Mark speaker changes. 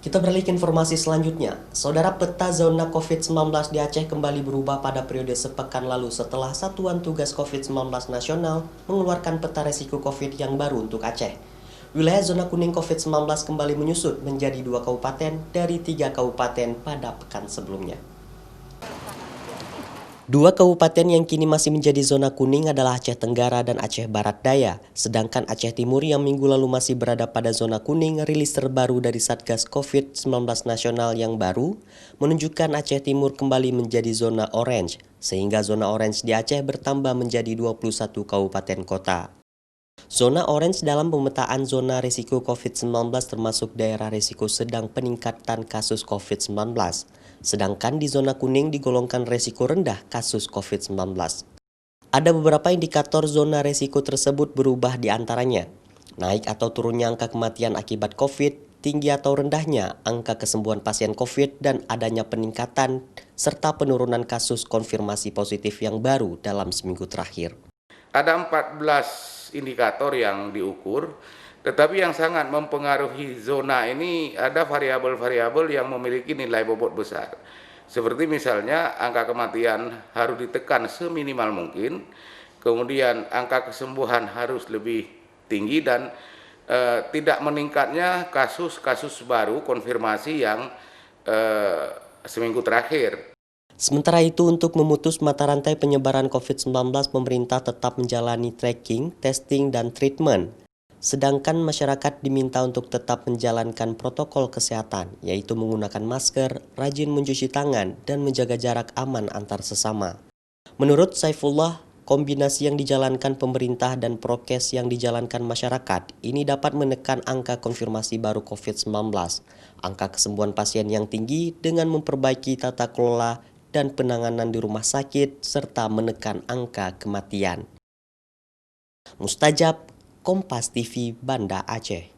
Speaker 1: Kita beralih ke informasi selanjutnya. Saudara, peta zona COVID-19 di Aceh kembali berubah pada periode sepekan lalu setelah Satuan Tugas COVID-19 Nasional mengeluarkan peta resiko COVID yang baru untuk Aceh. Wilayah zona kuning COVID-19 kembali menyusut menjadi 2 kabupaten dari 3 kabupaten pada pekan sebelumnya. 2 kabupaten yang kini masih menjadi zona kuning adalah Aceh Tenggara dan Aceh Barat Daya. Sedangkan Aceh Timur yang minggu lalu masih berada pada zona kuning, rilis terbaru dari Satgas COVID-19 Nasional yang baru menunjukkan Aceh Timur kembali menjadi zona orange, sehingga zona orange di Aceh bertambah menjadi 21 kabupaten kota. Zona orange dalam pemetaan zona risiko COVID-19 termasuk daerah risiko sedang peningkatan kasus COVID-19. Sedangkan di zona kuning digolongkan risiko rendah kasus COVID-19. Ada beberapa indikator zona risiko tersebut berubah di antaranya. Naik atau turunnya angka kematian akibat COVID, tinggi atau rendahnya angka kesembuhan pasien COVID, dan adanya peningkatan serta penurunan kasus konfirmasi positif yang baru dalam seminggu terakhir.
Speaker 2: Ada 14 indikator yang diukur, tetapi yang sangat mempengaruhi zona ini ada variabel-variabel yang memiliki nilai bobot besar. Seperti misalnya angka kematian harus ditekan seminimal mungkin, kemudian angka kesembuhan harus lebih tinggi, dan tidak meningkatnya kasus-kasus baru konfirmasi yang seminggu terakhir.
Speaker 1: Sementara itu, untuk memutus mata rantai penyebaran COVID-19, pemerintah tetap menjalani tracking, testing, dan treatment. Sedangkan masyarakat diminta untuk tetap menjalankan protokol kesehatan, yaitu menggunakan masker, rajin mencuci tangan, dan menjaga jarak aman antar sesama. Menurut Saifullah, kombinasi yang dijalankan pemerintah dan prokes yang dijalankan masyarakat ini dapat menekan angka konfirmasi baru COVID-19, angka kesembuhan pasien yang tinggi dengan memperbaiki tata kelola dan penanganan di rumah sakit, serta menekan angka kematian. Mustajab, Kompas TV, Banda Aceh.